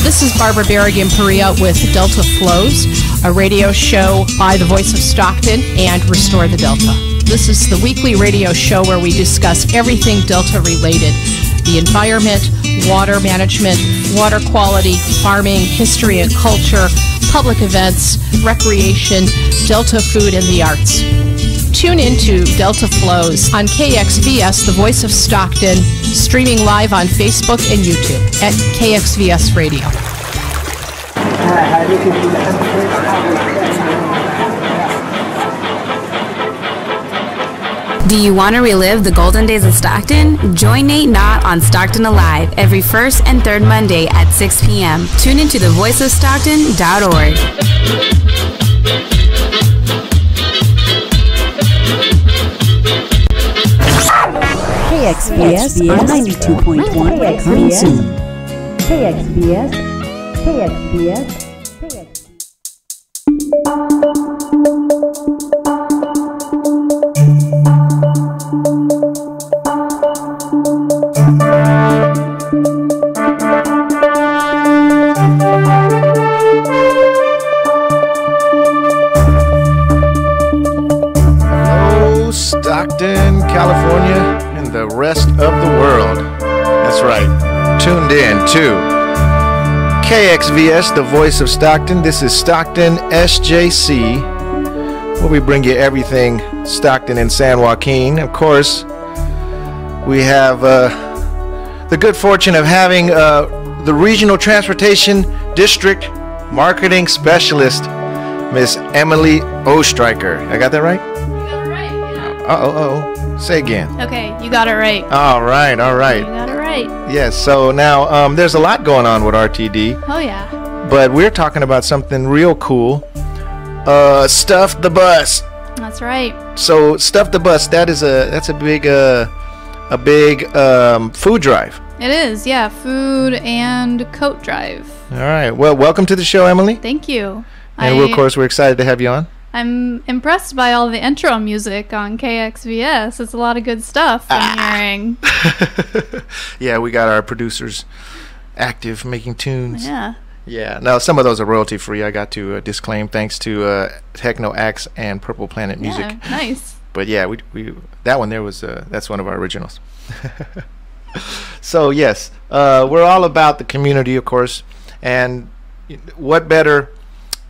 This is Barbara Berrigan-Perea with Delta Flows, a radio show by the Voice of Stockton and Restore the Delta. This is the weekly radio show where we discuss everything Delta related: the environment, water management, water quality, farming, history and culture, public events, recreation, Delta food, and the arts. Tune into Delta Flows on KXVS, the Voice of Stockton, streaming live on Facebook and YouTube at KXVS Radio. Do you want to relive the golden days of Stockton? Join Nate Knott on Stockton Alive every first and third Monday at 6 p.m. Tune into thevoiceofstockton.org. KXVS 92.1 coming soon. KXVS. Hello, Stockton, California, and the rest of the world. That's right. Tuned in to KXVS, the Voice of Stockton. This is Stockton SJC, where we bring you everything Stockton and San Joaquin. Of course, we have the good fortune of having the Regional Transportation District Marketing Specialist, Miss Emily Oestreicher. I got that right? You got it right, yeah. Uh-oh. Say again. Okay, you got it right. All right. You got it right. Yes, so now there's a lot going on with RTD, Oh, yeah. but we're talking about something real cool. Stuff the Bus. That's right. So Stuff the Bus, that's a big food drive. It is, yeah. Food and coat drive. All right. Well, welcome to the show, Emily. Thank you. And of course, we're excited to have you on. I'm impressed by all the intro music on KXVS. It's a lot of good stuff I'm hearing. Yeah, we got our producers active making tunes. Yeah. Yeah. Now, some of those are royalty free. I got to disclaim, thanks to Techno Axe and Purple Planet Music. Yeah, nice. But yeah, we that one there was that's one of our originals. So yes, we're all about the community, of course, and what better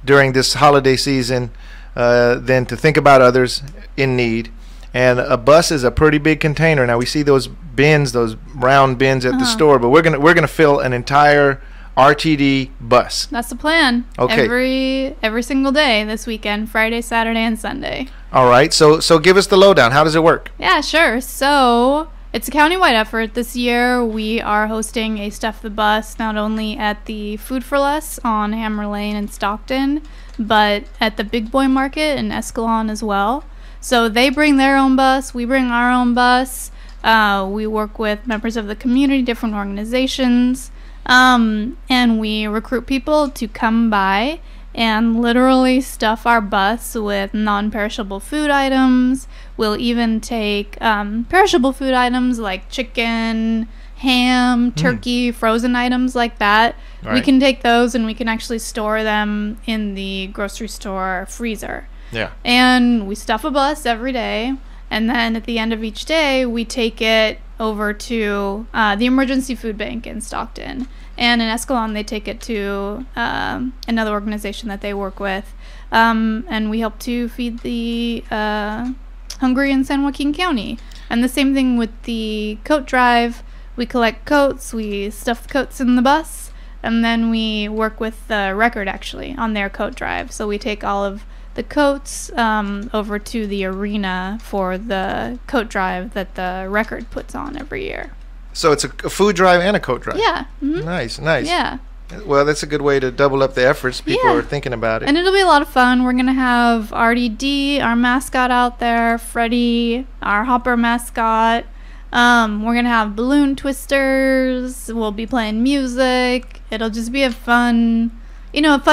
during this holiday season than to think about others in need. And a bus is a pretty big container. Now we see those bins, those round bins at the store, but we're gonna fill an entire RTD bus. That's the plan. Okay. Every single day this weekend, Friday, Saturday, and Sunday. All right. So give us the lowdown. How does it work? Yeah, sure. So it's a countywide effort. This year we are hosting a Stuff the Bus not only at the Food for Less on Hammer Lane in Stockton, but at the Big Boy Market in Escalon as well. So they bring their own bus, we bring our own bus. We work with members of the community, different organizations, and we recruit people to come by and literally stuff our bus with non-perishable food items. We'll even take perishable food items like chicken, ham, turkey, frozen items like that. Right. We can take those and we can actually store them in the grocery store freezer. Yeah. And we stuff a bus every day, and then at the end of each day we take it over to the emergency food bank in Stockton. And in Escalon, they take it to another organization that they work with. And we help to feed the hungry in San Joaquin County. And the same thing with the coat drive. We collect coats, we stuff the coats in the bus, and then we work with the Record, actually, on their coat drive. So we take all of the coats over to the arena for the coat drive that the Record puts on every year. So it's a food drive and a coat drive. Yeah. Nice. Yeah. Well, that's a good way to double up the efforts. People are thinking about it. And it'll be a lot of fun. We're going to have RDD, our mascot, out there, Freddie, our Hopper mascot. We're going to have balloon twisters. We'll be playing music. It'll just be a fun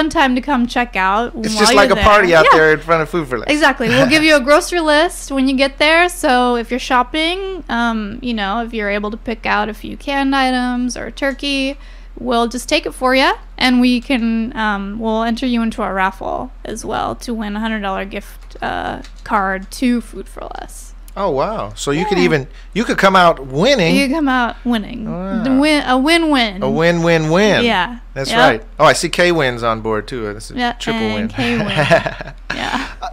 time to come check out. It's just like a party out there in front of Food for Less. Exactly. We'll give you a grocery list when you get there. So if you're shopping, if you're able to pick out a few canned items or turkey, we'll just take it for you, and we can we'll enter you into a raffle as well to win a $100 gift card to Food for Less. Oh wow! So you could come out winning. You come out winning. Wow. A win-win. A win-win-win. Yeah. That's right. Oh, I see K wins on board too. That's a triple and win. K win. Yeah.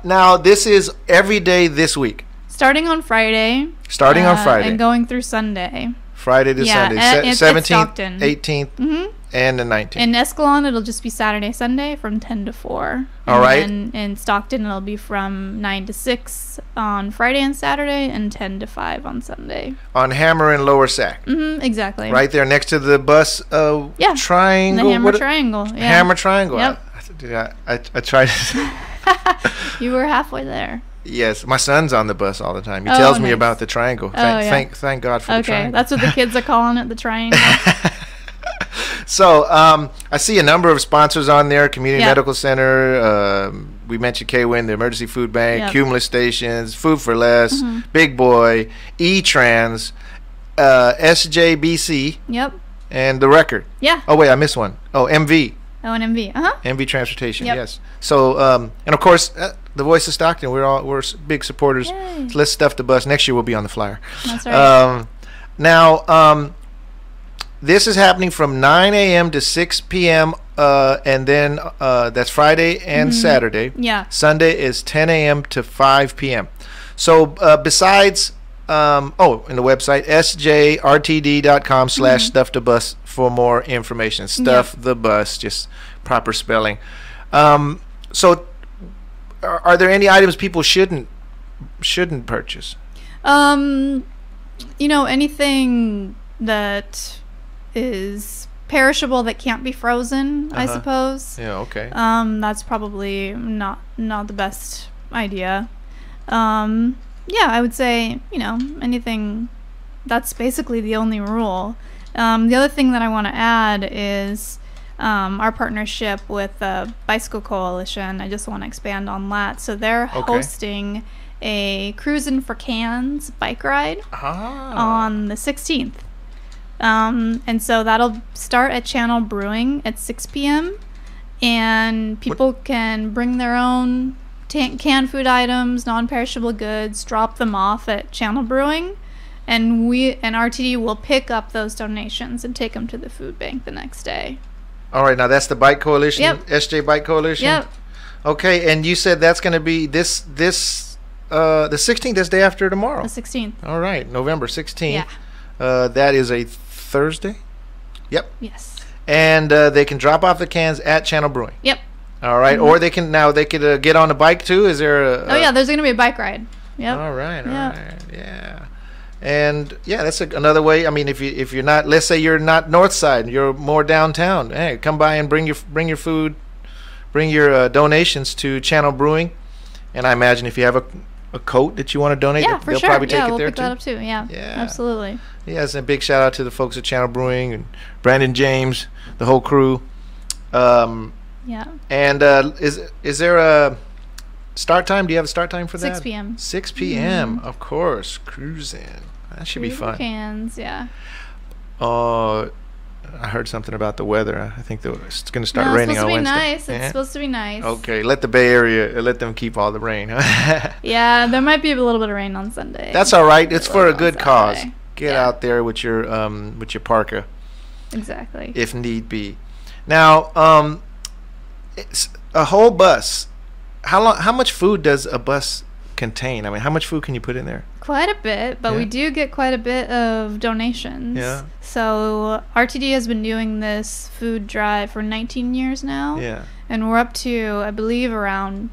Now this is every day this week. Starting on Friday. And going through Sunday. Friday to Sunday. 17th, 18th, and the 19th. In Escalon, it'll just be Saturday, Sunday from 10 to 4. All right. And in Stockton, it'll be from 9 to 6 on Friday and Saturday, and 10 to 5 on Sunday. On Hammer and Lower Sac. Exactly. Right there next to the bus triangle. The Hammer Triangle. Yeah. Hammer Triangle. Yep. I tried to... You were halfway there. Yes, my son's on the bus all the time. He tells me about the triangle. Thank God for the triangle. Okay, that's what the kids are calling it, the triangle. So I see a number of sponsors on there. Community Medical Center. We mentioned K-Win, the Emergency Food Bank, Cumulus Stations, Food for Less, Big Boy, E-Trans, SJBC. Yep. And The Record. Yeah. Oh, wait, I missed one. Oh, MV. Oh, and MV. MV Transportation, yes. So, and of course, the Voice of Stockton, we're big supporters. Yay. So let's stuff the bus. Next year we'll be on the flyer. That's right. Now, this is happening from 9 a.m. to 6 p.m. And then that's Friday and Saturday. Yeah. Sunday is 10 a.m. to 5 p.m. So besides, in the website, sjrtd.com/stuffthebus for more information. Stuff the bus, just proper spelling. So are there any items people shouldn't purchase? Anything that is perishable that can't be frozen, I suppose. Yeah, okay. That's probably not the best idea. I would say, anything, that's basically the only rule. The other thing that I want to add is our partnership with the Bicycle Coalition. I just want to expand on that. So they're hosting a Cruisin' for Cans bike ride on the 16th. And so that'll start at Channel Brewing at 6 p.m. And people can bring their own canned food items, non-perishable goods, drop them off at Channel Brewing, and RTD will pick up those donations and take them to the food bank the next day. All right, now that's the Bike Coalition, SJ Bike Coalition. Yep. Okay, and you said that's going to be the 16th. That's day after tomorrow. The 16th. All right, November 16th. Yeah. That is a Thursday. Yep. Yes. And they can drop off the cans at Channel Brewing. Yep. All right, or they could get on a bike too. Is there there's going to be a bike ride. Yep. All right. Yeah. And that's another way. I mean, if you're not, let's say you're not north side, you're more downtown. Hey, come by and bring your food, bring your donations to Channel Brewing. And I imagine if you have a coat that you want to donate, for they'll sure. probably take it we'll there pick that up too. Yeah, absolutely. Yes, and a big shout out to the folks at Channel Brewing and Brandon James, the whole crew. Yeah. And is there a start time? Do you have a start time for that? 6 p.m. 6 p.m. Of course, cruising. That should be fun. Cans, yeah. I heard something about the weather. I think it's going to start raining on Wednesday. It's supposed to be nice. Okay, let the Bay Area let them keep all the rain. Yeah, there might be a little bit of rain on Sunday. That's all right. It's for a good cause. Get out there with your parka. Exactly. If need be. Now, it's a whole bus. How much food does a bus contain? I mean, how much food can you put in there? Quite a bit, but we do get quite a bit of donations. Yeah. So RTD has been doing this food drive for 19 years now. Yeah. And we're up to, I believe, around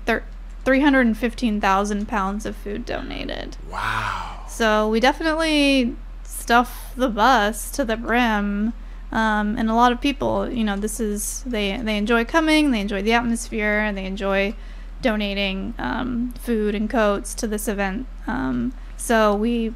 315,000 pounds of food donated. Wow. So we definitely stuff the bus to the brim. And a lot of people, they enjoy coming, they enjoy the atmosphere, and they enjoy donating food and coats to this event. So we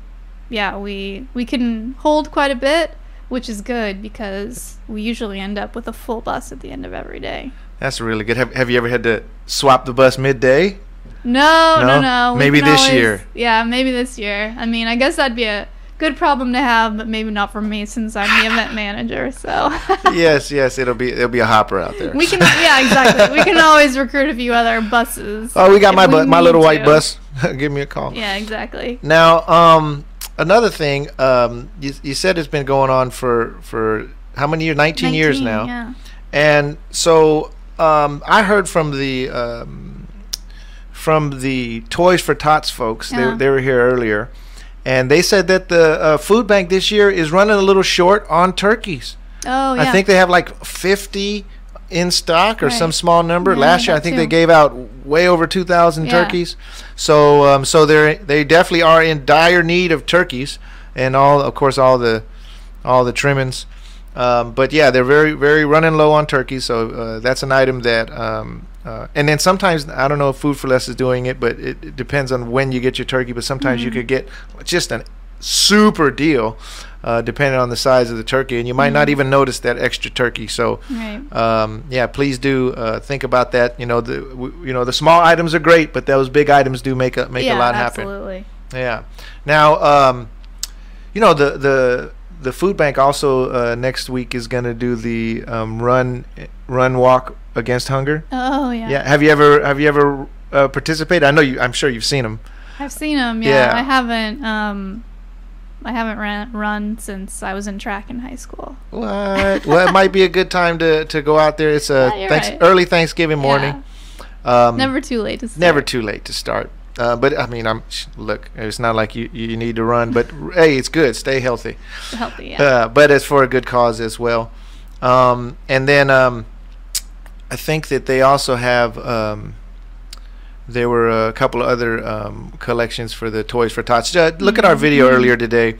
can hold quite a bit, which is good because we usually end up with a full bus at the end of every day. That's really good. Have you ever had to swap the bus midday? No. Maybe this year. Yeah, maybe this year. I mean, I guess that'd be a good problem to have, but maybe not for me since I'm the event manager. So yes, there'll be a hopper out there. We can, yeah, exactly. We can always recruit a few other buses. Oh, we got my little white bus. Give me a call. Yeah, exactly. Now, another thing, you said it's been going on for how many years? 19 years now. Yeah. And so I heard from the Toys for Tots folks. Yeah. They were here earlier, and they said that the food bank this year is running a little short on turkeys. Oh, yeah. I think they have like 50 in stock or some small number. Yeah, Last year I think they gave out way over 2,000 turkeys. So they definitely are in dire need of turkeys, and all the trimmings. But yeah, they're very, very running low on turkeys. So that's an item that and then sometimes, I don't know if Food for Less is doing it, but it depends on when you get your turkey. But sometimes you could get just a super deal, depending on the size of the turkey, and you might not even notice that extra turkey. So, yeah, please do think about that. The small items are great, but those big items do make a lot happen. Absolutely. Yeah. Now, the food bank also next week is going to do the run walk against hunger. Oh yeah. Yeah. Have you ever participated? I'm sure you've seen them. I've seen them. Yeah. I haven't run since I was in track in high school. What? Well, it might be a good time to go out there. It's early Thanksgiving morning. Yeah. Never too late to start. Never too late to start. But I mean, look, it's not like you need to run, but hey, it's good. Stay healthy. Healthy, yeah. But it's for a good cause as well. And then I think that they also have there were a couple of other collections for the Toys for Tots. Look at our video earlier today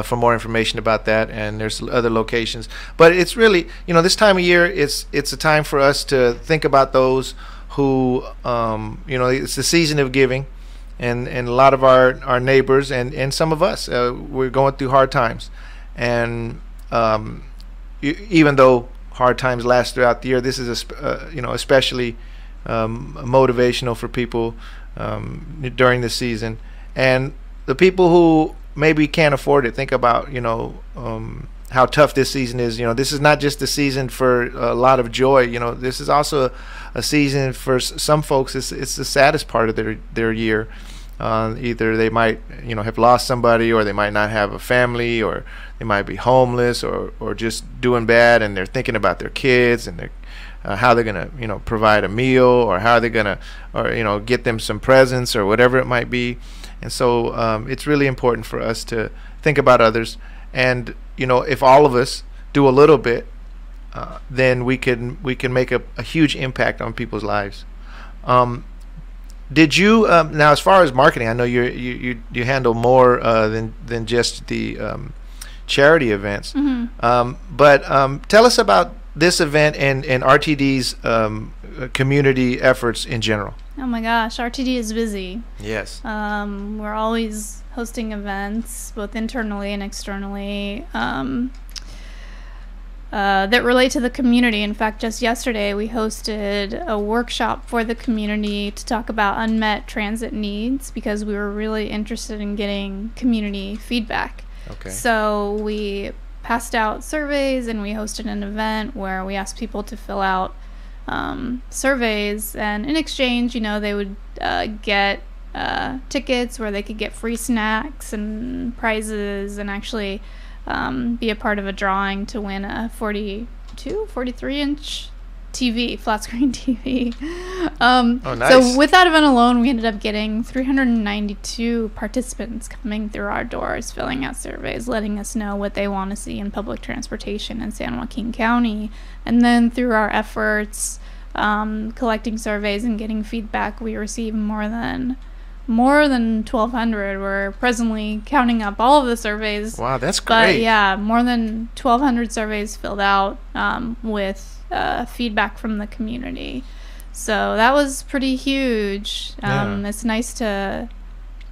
for more information about that, and there's other locations. But it's really, this time of year, it's a time for us to think about those who, it's the season of giving, and a lot of our neighbors and some of us, we're going through hard times. And even though hard times last throughout the year, this is especially motivational for people during the season. And the people who maybe can't afford it, think about how tough this season is. This is not just a season for a lot of joy. This is also a season for some folks. It's the saddest part of their year. Either they might have lost somebody, or they might not have a family, or they might be homeless, or just doing bad, and they're thinking about their kids and their how they're gonna provide a meal, or how they're gonna get them some presents, or whatever it might be. And so it's really important for us to think about others, and if all of us do a little bit, then we can make a huge impact on people's lives. Did you now, as far as marketing, I know you handle more than just the charity events, but tell us about this event and RTD's community efforts in general. Oh my gosh, RTD is busy. Yes. We're always hosting events, both internally and externally, that relate to the community. In fact, just yesterday we hosted a workshop for the community to talk about unmet transit needs, because we were really interested in getting community feedback. Okay. So we passed out surveys, and we hosted an event where we asked people to fill out surveys, and in exchange, they would get tickets where they could get free snacks and prizes, and actually be a part of a drawing to win a 43-inch TV, flat screen TV. Oh, nice. So with that event alone, we ended up getting 392 participants coming through our doors, filling out surveys, letting us know what they want to see in public transportation in San Joaquin County. And then through our efforts, collecting surveys and getting feedback, we received more than 1,200. We're presently counting up all of the surveys. Wow, that's great. But yeah, more than 1,200 surveys filled out with feedback from the community. So that was pretty huge. It's nice to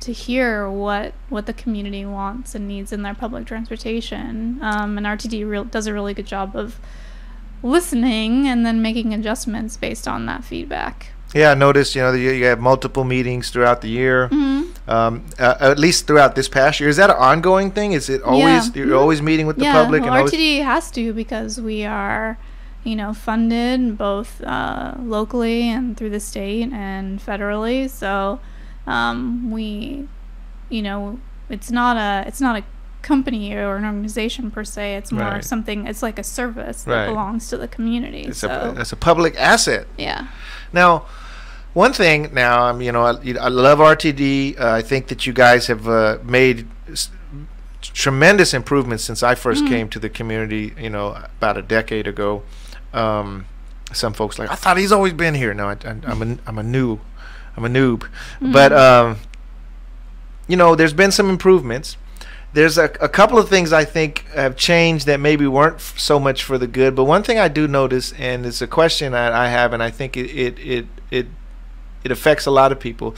hear what the community wants and needs in their public transportation. And RTD does a really good job of listening and then making adjustments based on that feedback. Yeah, I noticed, you have multiple meetings throughout the year. at least throughout this past year. Is that an ongoing thing? Is it always you're always meeting with the public? Well, and always RTD has to, because we are, funded both locally and through the state and federally. So we, it's not a company or an organization per se. It's more something. It's like a service that belongs to the community. It's a public asset. Yeah. Now, one thing. Now, I love RTD. I think that you guys have made tremendous improvements since I first came to the community. About a decade ago. Some folks I thought he's always been here. No, I'm a noob. But there's been some improvements. There's a couple of things I think have changed that maybe weren't so much for the good. But one thing I do notice, and it's a question that I have, and I think it affects a lot of people,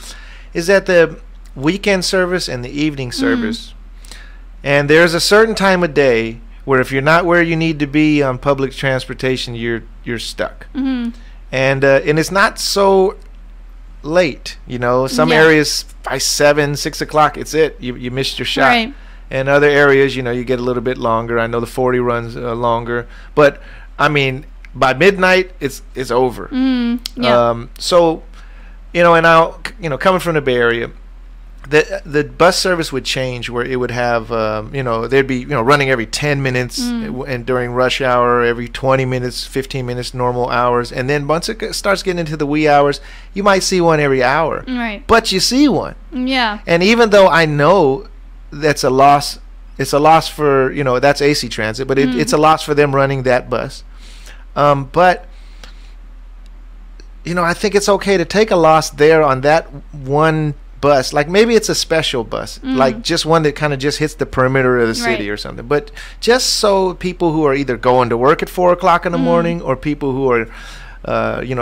is that the weekend service and the evening service. And there's a certain time of day where if you're not where you need to be on public transportation, you're stuck. And it's not so late. Some areas by 7, 6 o'clock, it's it. You missed your shot. Right. And other areas, you get a little bit longer. I know the 40 runs longer, but I mean, by midnight, it's over. So, and now, coming from the Bay Area, the bus service would change where it would have, they'd be, running every 10 minutes and during rush hour, every 20 minutes, 15 minutes, normal hours. And then once it starts getting into the wee hours, you might see one every hour. Right. But you see one. Yeah. And even though I know that's a loss, it's a loss for, that's AC Transit, but it's a loss for them running that bus. But, I think it's okay to take a loss there on that one bus. Like maybe it's a special bus, like just one that kind of just hits the perimeter of the city or something. But just so people who are either going to work at 4 o'clock in the morning or people who are,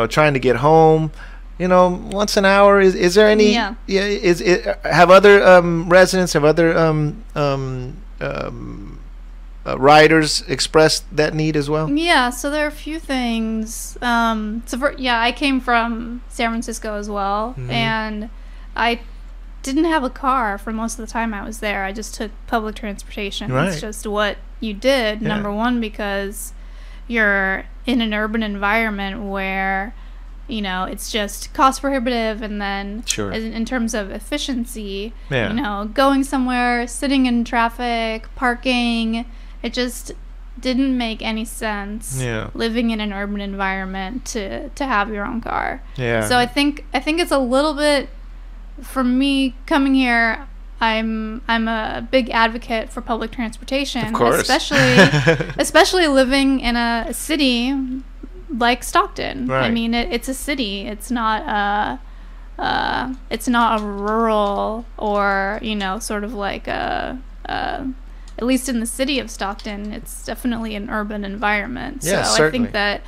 trying to get home, once an hour, is there any? Have other residents, have other riders expressed that need as well? Yeah, so there are a few things. I came from San Francisco as well, and I didn't have a car for most of the time I was there. I just took public transportation. Right. It's just what you did. Yeah. Number one, because you're in an urban environment where it's just cost prohibitive, and then in terms of efficiency, going somewhere, sitting in traffic, parking, it just didn't make any sense living in an urban environment to have your own car. Yeah. So I think it's a little bit, for me coming here, I'm a big advocate for public transportation, of course. especially living in a city like Stockton. Right. I mean, it's a city. It's not a rural or sort of like at least in the city of Stockton, it's definitely an urban environment. Yeah, so certainly. I think that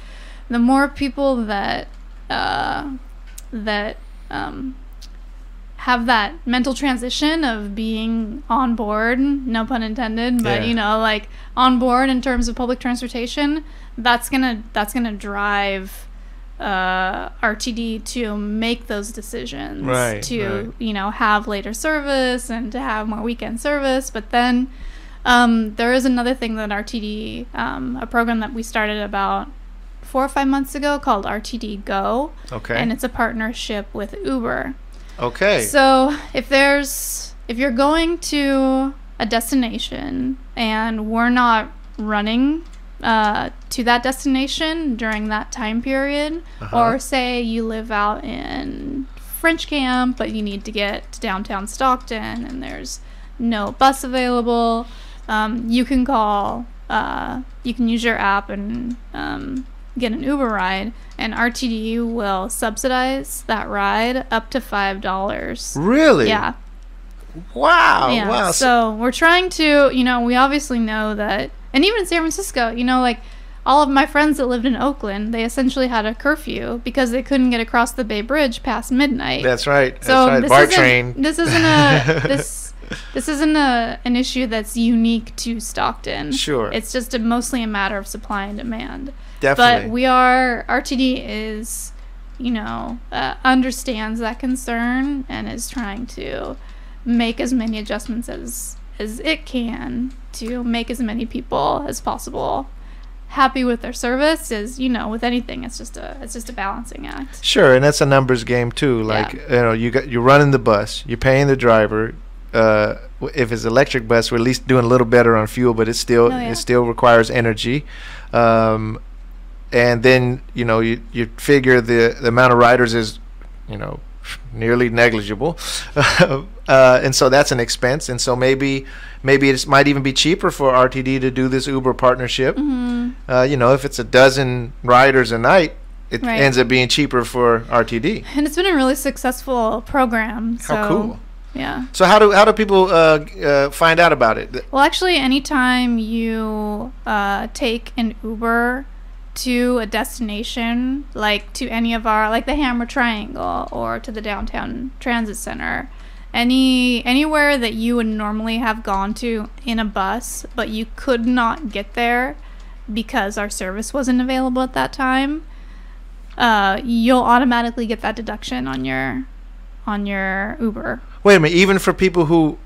the more people that have that mental transition of being on board, no pun intended, but like on board in terms of public transportation, that's gonna drive RTD to make those decisions, have later service and to have more weekend service. But then there is another thing that RTD, a program that we started about 4 or 5 months ago called RTD Go. Okay. And it's a partnership with Uber. Okay. So if you're going to a destination and we're not running to that destination during that time period, or say you live out in French Camp but you need to get to downtown Stockton and there's no bus available, you can use your app and get an Uber ride, and RTD will subsidize that ride up to $5. Really? Yeah. Wow. Yeah. Wow. So we're trying to, we obviously know that, and even in San Francisco, like all of my friends that lived in Oakland, they essentially had a curfew because they couldn't get across the Bay Bridge past midnight. That's right. So that's right. BART train. This isn't this isn't an issue that's unique to Stockton. Sure. It's just mostly a matter of supply and demand. Definitely. But RTD is, understands that concern and is trying to make as many adjustments as it can to make as many people as possible happy with their service. Is, you know, with anything, it's just a balancing act. Sure, and that's a numbers game too. Like, you know, you're running the bus, you're paying the driver. If it's electric bus, we're at least doing a little better on fuel, but it still requires energy. And then, you know, you figure the amount of riders is, you know, nearly negligible. And so that's an expense. And so maybe it might even be cheaper for RTD to do this Uber partnership. Mm-hmm. You know, if it's a dozen riders a night, it ends up being cheaper for RTD. And it's been a really successful program. So, how cool. Yeah. So how do people find out about it? Well, actually, anytime you take an Uber to a destination, like to any of our, like the Hammer Triangle or to the Downtown Transit Center, anywhere that you would normally have gone to in a bus, but you could not get there because our service wasn't available at that time, you'll automatically get that deduction on your Uber. Wait a minute, even for people who...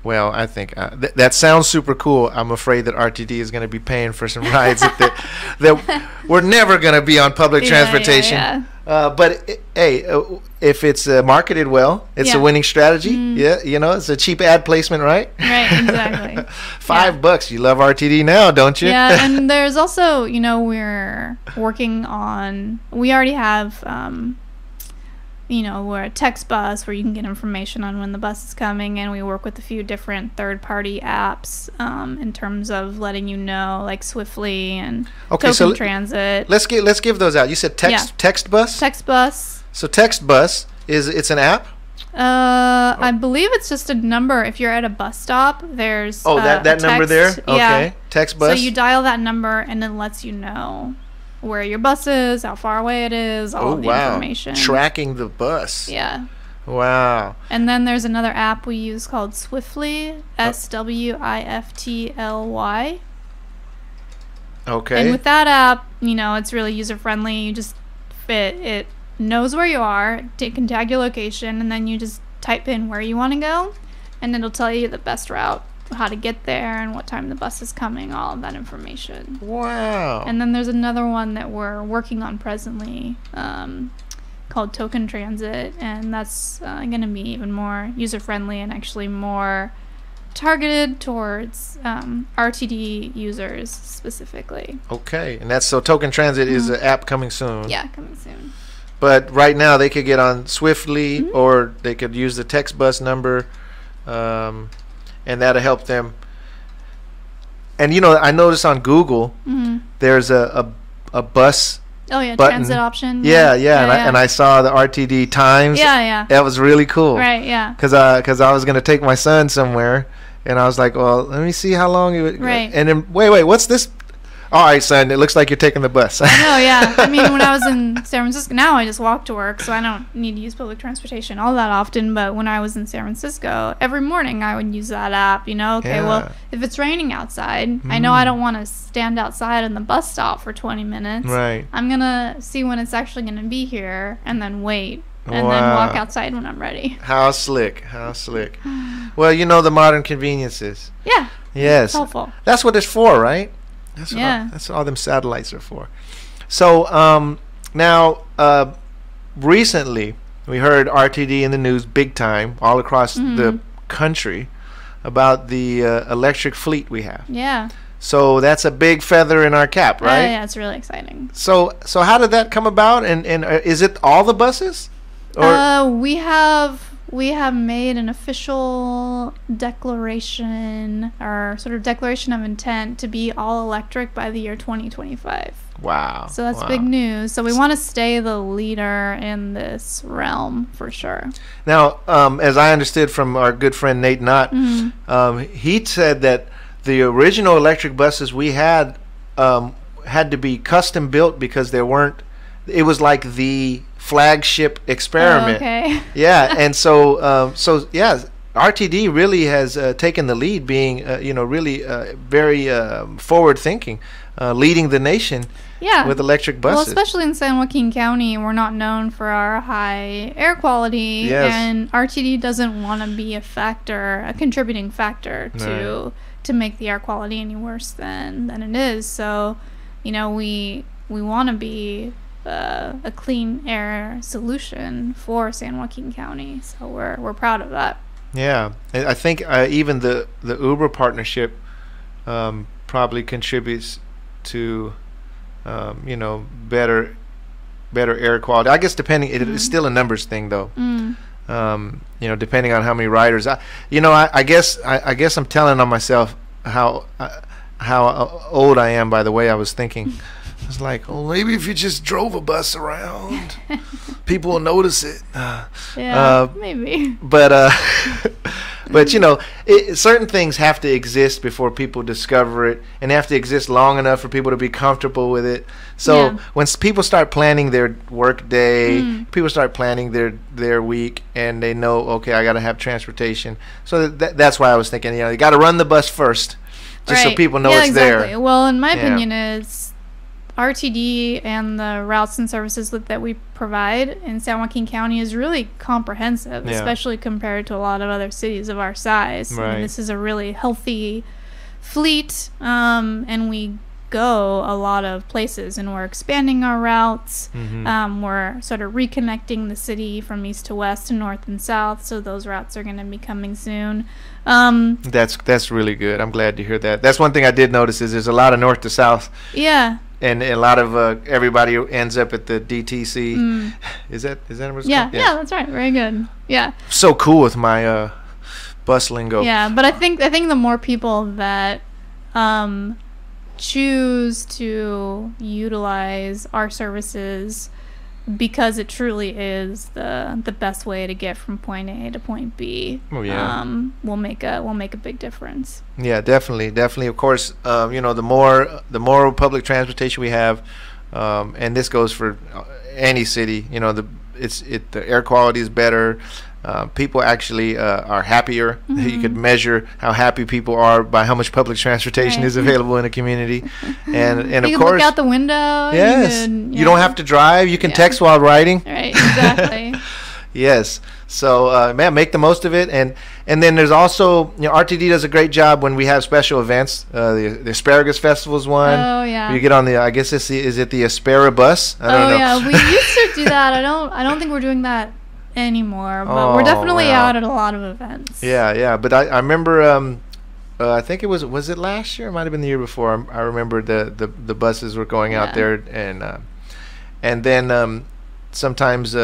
Well, I think that sounds super cool. I'm afraid that RTD is going to be paying for some rides that we're never going to be on public transportation. But if it's marketed well, it's a winning strategy. Mm. Yeah, you know, it's a cheap ad placement, right? Right, exactly. $5. You love RTD now, don't you? Yeah, and there's also, you know, we're working on. We already have. You know, we're a text bus where you can get information on when the bus is coming, and we work with a few different third-party apps in terms of letting you know, like Swiftly and Token Transit. Let's give those out. You said text bus? Text bus. So text bus it's an app? I believe it's just a number. If you're at a bus stop, there's that number there? Okay. Text bus. So you dial that number and it lets you know where your bus is, how far away it is, all of the information. Tracking the bus. Yeah. Wow. And then there's another app we use called Swiftly, Swiftly. Okay. And with that app, you know, it's really user friendly. You just it knows where you are, it can tag your location, and then you just type in where you want to go, and it'll tell you the best route, how to get there, and what time the bus is coming, all of that information. Wow. And then there's another one that we're working on presently called Token Transit, and that's going to be even more user-friendly and actually more targeted towards RTD users specifically. Okay, and that's so Token Transit is an app coming soon. Yeah, coming soon. But right now they could get on Swiftly or they could use the text bus number. And that'll help them. And you know, I noticed on Google there's a bus button. Transit option. And I saw the RTD times. That was really cool. Right, yeah. Because I was going to take my son somewhere, and I was like, well, let me see how long it would. Right. And then wait, what's this? All right, son, it looks like you're taking the bus. I know, yeah. I mean, when I was in San Francisco, now I just walk to work, so I don't need to use public transportation all that often. But when I was in San Francisco, every morning I would use that app, you know. Okay, well, if it's raining outside, I know I don't want to stand outside in the bus stop for 20 minutes. Right. I'm going to see when it's actually going to be here and then wait. And then walk outside when I'm ready. How slick. Well, you know the modern conveniences. Yeah. Yes. It's helpful. That's what it's for, right? That's what all them satellites are for. So now recently we heard RTD in the news big time all across the country about the electric fleet we have. Yeah. So that's a big feather in our cap, right? Yeah, it's really exciting. So how did that come about? And is it all the buses? Or we have made an official declaration, or sort of declaration of intent, to be all electric by the year 2025. Wow. So that's big news. So we want to stay the leader in this realm for sure. Now, as I understood from our good friend Nate Knott, he said that the original electric buses we had to be custom built because there weren't. It was like the flagship experiment. Okay. Yeah, and so RTD really has taken the lead, being really very forward thinking, leading the nation. Yeah. With electric buses. Well, especially in San Joaquin County, we're not known for our high air quality, and RTD doesn't want to be a contributing factor to make the air quality any worse than it is. So, we want to be a clean air solution for San Joaquin County. So we're proud of that. Yeah, I think even the Uber partnership probably contributes to better air quality. I guess it's still a numbers thing though. Depending on how many riders. I guess I'm telling on myself how old I am by the way I was thinking. It's like, oh, maybe if you just drove a bus around, people will notice it. Maybe. But certain things have to exist before people discover it, and they have to exist long enough for people to be comfortable with it. So when people start planning their work day, people start planning their week, and they know, okay, I got to have transportation. So that's why I was thinking, you got to run the bus first, just so people know it's there. Well, in my opinion, is RTD and the routes and services that we provide in San Joaquin County is really comprehensive, especially compared to a lot of other cities of our size. Right. I mean, this is a really healthy fleet, and we go a lot of places, and we're expanding our routes. We're sort of reconnecting the city from east to west and north and south, so those routes are going to be coming soon. That's really good. I'm glad to hear that. That's one thing I did notice is there's a lot of north to south. Yeah. And a lot of everybody ends up at the DTC. Is that what it's called? Yeah, that's right. Very good. Yeah. So cool with my bus lingo. Yeah, but I think the more people that choose to utilize our services because it truly is the best way to get from point A to point B. Will make a big difference. Yeah, definitely. Of course, the more public transportation we have, and this goes for any city. The air quality is better. People actually are happier. You could measure how happy people are by how much public transportation is available in a community, and you of course, look out the window. Yes, you don't have to drive. You can text while riding. Right, exactly. Yes. So, make the most of it, and then there's also RTD does a great job when we have special events. The Asparagus Festival is one. Oh yeah. You get on the is it the Asparabus? I don't know. Yeah, we used to do that. I don't think we're doing that anymore, but we're definitely out at a lot of events. Yeah, but I remember I think it was it last year? It might have been the year before. I remember the buses were going out there, and then sometimes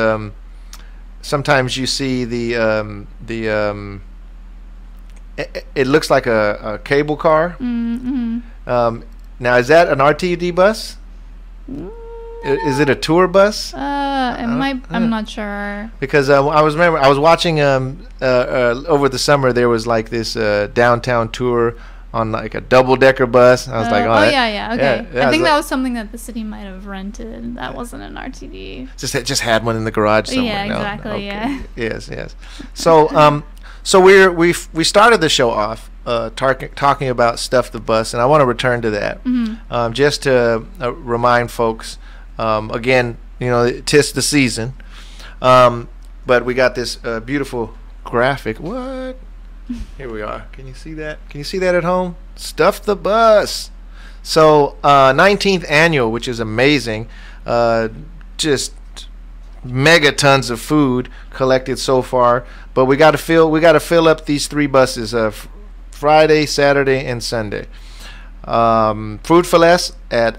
you see it looks like a cable car. Now is that an RTD bus? Is it a tour bus? I'm not sure. Because I was watching over the summer, there was like this downtown tour on like a double-decker bus. I was like, okay. Yeah, I think that was something that the city might have rented. That wasn't an RTD. Just had one in the garage somewhere. Yeah, exactly. Okay. Yeah. Yes. So we started the show off talking about Stuff the Bus, and I want to return to that just to remind folks. Again, tis the season, but we got this beautiful graphic. What? Here we are. Can you see that? Can you see that at home? Stuff the Bus. So 19th annual, which is amazing. Just mega tons of food collected so far, but we got to fill up these 3 buses Friday, Saturday, and Sunday. Food for Less at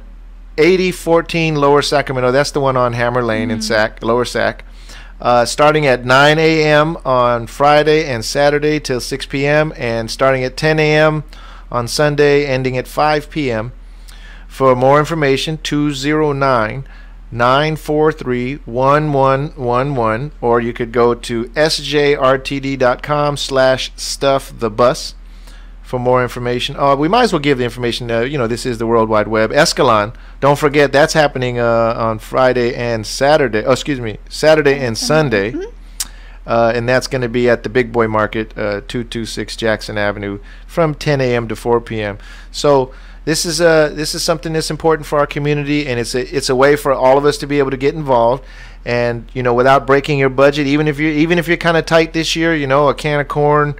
8014 Lower Sacramento. That's the one on Hammer Lane in Lower Sac. Starting at 9 a.m. on Friday and Saturday till 6 p.m. and starting at 10 a.m. on Sunday, ending at 5 p.m. For more information, 209-943-1111, or you could go to sjrtd.com/stuffthebus for more information. We might as well give the information. This is the World Wide Web. Escalon, don't forget, that's happening on Friday and Saturday. Saturday and Sunday. and that's going to be at the Big Boy Market, 226 Jackson Avenue, from 10 a.m. to 4 p.m. So this is something that's important for our community, and it's a way for all of us to be able to get involved, and without breaking your budget. Even if you're kind of tight this year, a can of corn,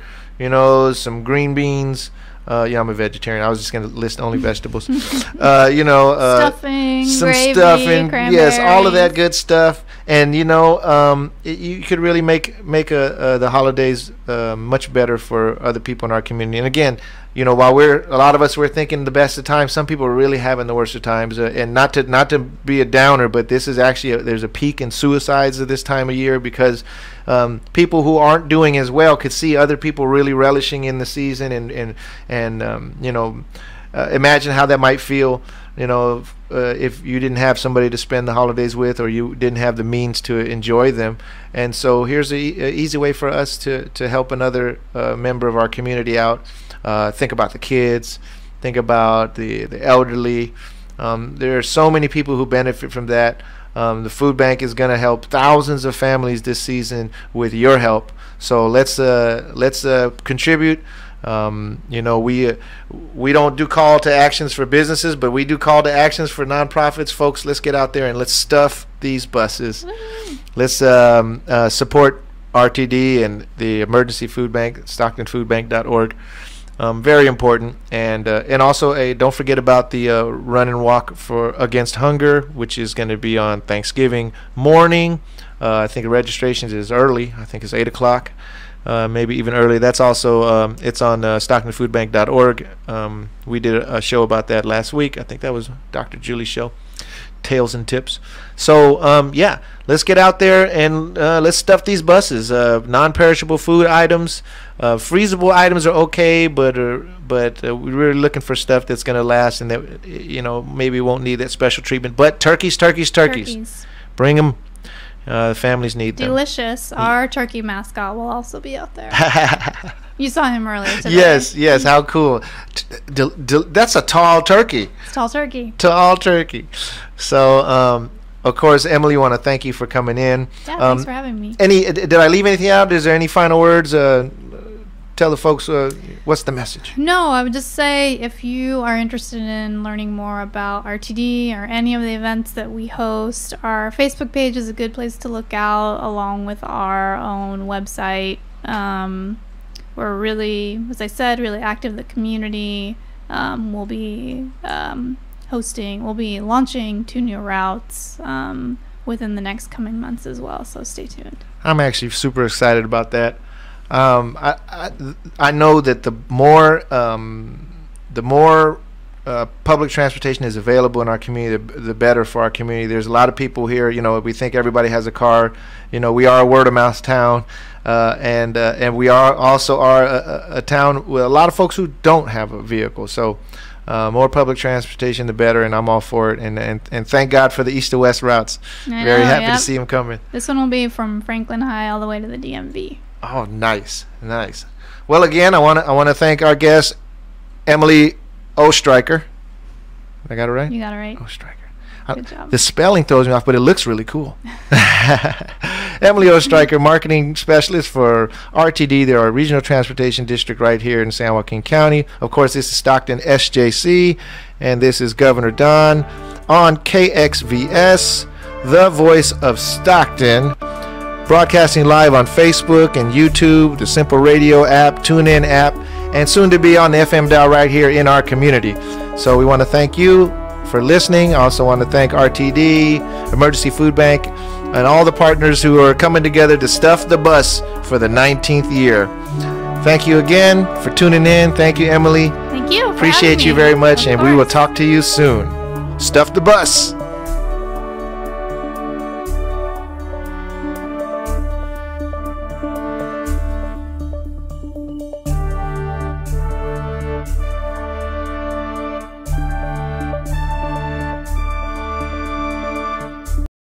some green beans. I'm a vegetarian. I was just going to list only vegetables. Stuffing, some gravy, stuffing, yes, all of that cranberries. good stuff. And you could really make the holidays much better for other people in our community. And again, while a lot of us were thinking the best of times, some people are really having the worst of times. And not to be a downer, but this is actually there's a peak in suicides at this time of year, because people who aren't doing as well could see other people really relishing in the season, and imagine how that might feel, if you didn't have somebody to spend the holidays with, or you didn't have the means to enjoy them. And so here's a easy way for us to help another member of our community out. Think about the kids, think about the elderly. There are so many people who benefit from that. The food bank is going to help thousands of families this season with your help. So let's contribute. We don't do call to actions for businesses, but we do call to actions for nonprofits. Folks, let's get out there and let's stuff these buses. Let's support RTD and the Emergency Food Bank, StocktonFoodBank.org. Very important. And also don't forget about the run and walk against hunger, which is going to be on Thanksgiving morning. I think the registration is early. I think it's 8 o'clock. Maybe even early. That's also it's on StocktonFoodBank.org. We did a show about that last week. I think that was Dr. Julie's show, Tales and Tips. So yeah, let's get out there and let's stuff these buses. Non-perishable food items, freezable items are okay, but we're really looking for stuff that's going to last, and that maybe won't need that special treatment. But turkeys. Bring them. The families need them. Delicious. Our turkey mascot will also be out there. You saw him earlier today. Yes. How cool. That's a tall turkey. It's tall turkey. Tall turkey. So, of course, Emily, want to thank you for coming in. Yeah, thanks for having me. Did I leave anything out? Is there any final words? Tell the folks what's the message. No, I would just say if you are interested in learning more about RTD or any of the events that we host, our Facebook page is a good place to look out, along with our own website. We're really, as I said, really active in the community. We'll be launching 2 new routes within the next coming months as well, so stay tuned. I'm actually super excited about that. I know that the more public transportation is available in our community, the better for our community. There's a lot of people here. We think everybody has a car. We are a word of mouth town, and we are also a town with a lot of folks who don't have a vehicle. So more public transportation, the better, and I'm all for it. And thank God for the east to west routes. Very happy to see them coming. This one will be from Franklin High all the way to the DMV. Oh, nice. Well, again, I want to thank our guest, Emily Oestreicher. I got it right? You got it right. Oestreicher. Good job. The spelling throws me off, but it looks really cool. Emily Oestreicher, marketing specialist for RTD. They're our regional transportation district right here in San Joaquin County. Of course, this is Stockton SJC, and this is Governor Don on KXVS, the voice of Stockton. Broadcasting live on Facebook and YouTube, the Simple Radio app, TuneIn app, and soon to be on the FM dial right here in our community. So we want to thank you for listening. I also want to thank RTD, Emergency Food Bank, and all the partners who are coming together to stuff the bus for the 19th year. Thank you again for tuning in. Thank you, Emily. Thank you. Appreciate you very much, and we will talk to you soon. Stuff the bus.